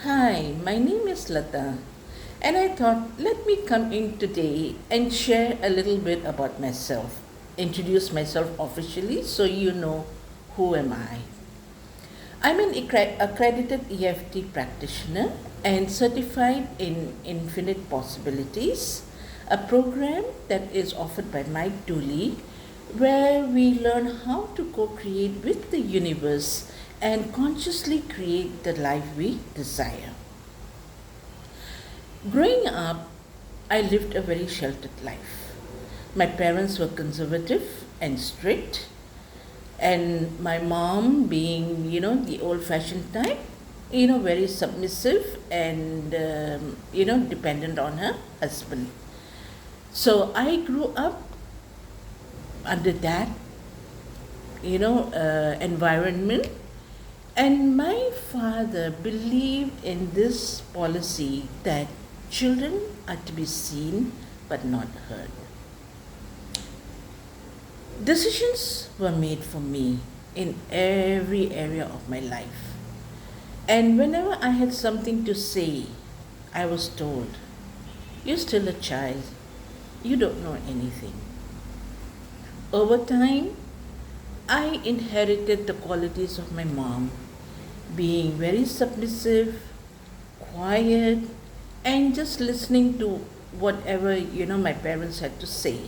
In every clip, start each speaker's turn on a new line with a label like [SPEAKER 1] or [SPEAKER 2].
[SPEAKER 1] Hi, my name is Lata, and I thought let me come in today and share a little bit about myself, introduce myself officially so you know who am I. I'm an accredited EFT practitioner and certified in Infinite Possibilities, a program that is offered by Mike Dooley where we learn how to co-create with the universe and consciously create the life we desire. Growing up, I lived a very sheltered life. My parents were conservative and strict, and my mom, being, the old fashioned type, very submissive and, dependent on her husband. So I grew up under that, environment. And my father believed in this policy that children are to be seen but not heard. Decisions were made for me in every area of my life. And whenever I had something to say, I was told, "You're still a child, you don't know anything." Over time, I inherited the qualities of my mom, being very submissive, quiet, and just listening to whatever my parents had to say.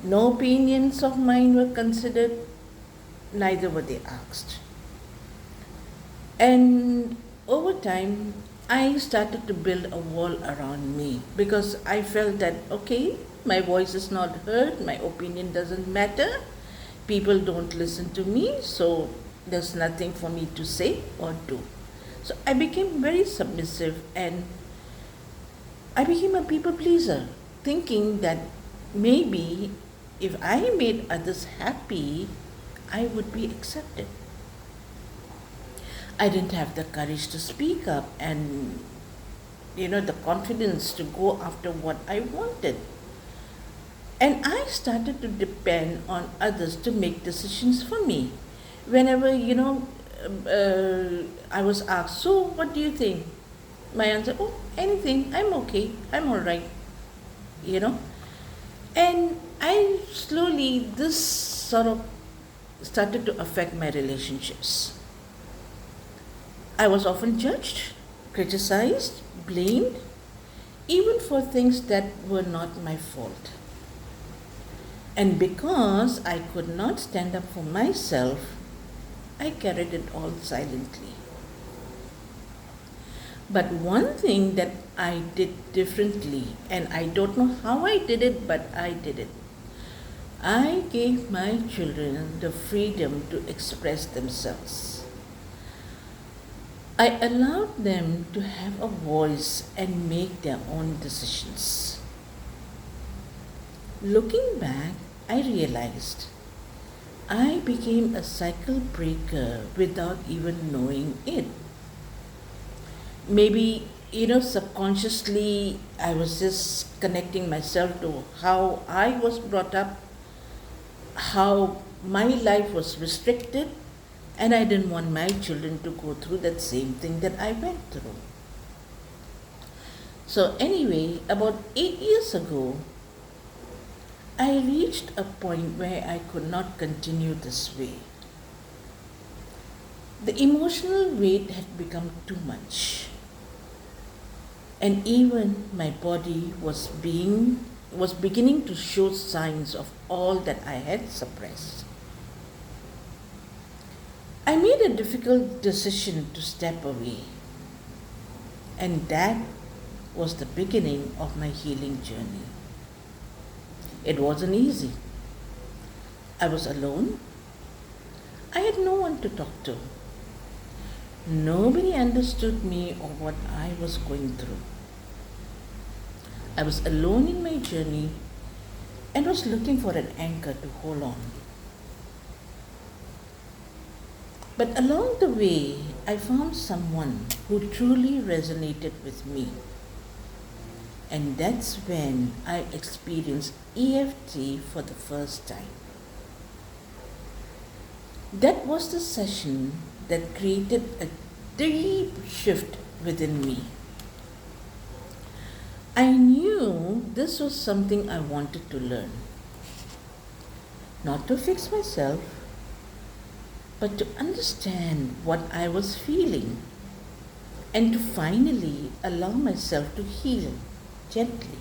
[SPEAKER 1] No opinions of mine were considered, neither were they asked. And over time, I started to build a wall around me because I felt that, okay, my voice is not heard, my opinion doesn't matter, people don't listen to me, so there's nothing for me to say or do. So I became very submissive and I became a people pleaser, thinking that maybe if I made others happy, I would be accepted. I didn't have the courage to speak up and, the confidence to go after what I wanted. And I started to depend on others to make decisions for me. Whenever, I was asked, "So what do you think?" My answer, "Oh, anything, I'm okay, I'm all right," you know. And I slowly, this sort of started to affect my relationships. I was often judged, criticized, blamed, even for things that were not my fault. And because I could not stand up for myself, I carried it all silently. But one thing that I did differently, and I don't know how I did it, but I did it. I gave my children the freedom to express themselves. I allowed them to have a voice and make their own decisions. Looking back, I realized I became a cycle breaker without even knowing it. Maybe, subconsciously I was just connecting myself to how I was brought up, how my life was restricted, and I didn't want my children to go through that same thing that I went through. So, anyway, about 8 years ago, I reached a point where I could not continue this way. The emotional weight had become too much. And even my body was beginning to show signs of all that I had suppressed. I made a difficult decision to step away. And that was the beginning of my healing journey. It wasn't easy. I was alone. I had no one to talk to. Nobody understood me or what I was going through. I was alone in my journey and was looking for an anchor to hold on. But along the way, I found someone who truly resonated with me. And that's when I experienced EFT for the first time. That was the session that created a deep shift within me. I knew this was something I wanted to learn. Not to fix myself, but to understand what I was feeling and to finally allow myself to heal gently.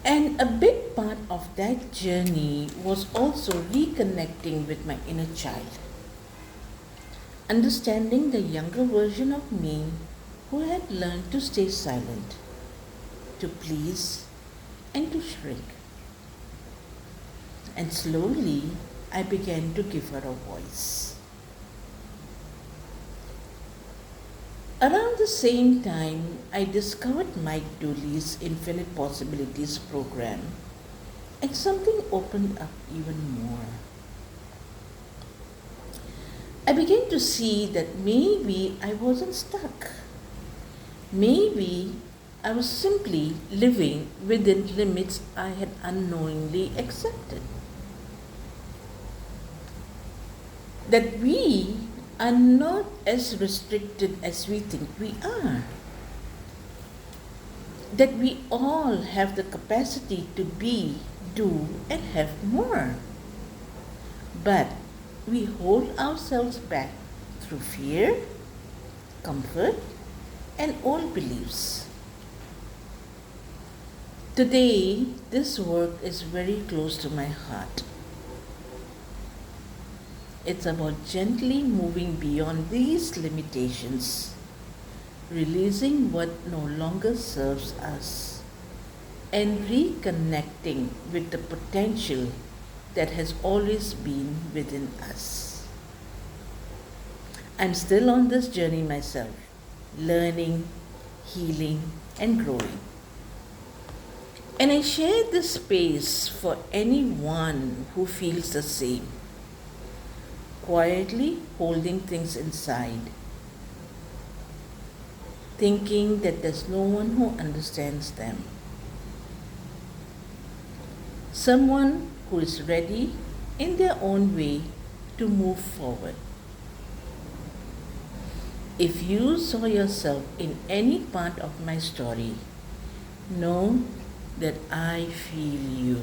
[SPEAKER 1] And a big part of that journey was also reconnecting with my inner child, understanding the younger version of me who had learned to stay silent, to please, and to shrink. And slowly I began to give her a voice. Around the same time, I discovered Mike Dooley's Infinite Possibilities program, and something opened up even more. I began to see that maybe I wasn't stuck. Maybe I was simply living within limits I had unknowingly accepted. That we are not as restricted as we think we are. That we all have the capacity to be, do, and have more. But we hold ourselves back through fear, comfort, and old beliefs. Today, this work is very close to my heart. It's about gently moving beyond these limitations, releasing what no longer serves us, and reconnecting with the potential that has always been within us. I'm still on this journey myself, learning, healing, and growing. And I share this space for anyone who feels the same, quietly holding things inside, thinking that there's no one who understands them. Someone who is ready in their own way to move forward. If you saw yourself in any part of my story, know that I feel you.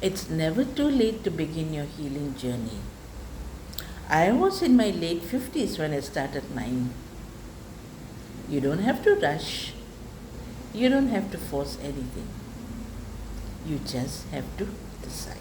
[SPEAKER 1] It's never too late to begin your healing journey. I was in my late 50s when I started mine. You don't have to rush. You don't have to force anything. You just have to decide.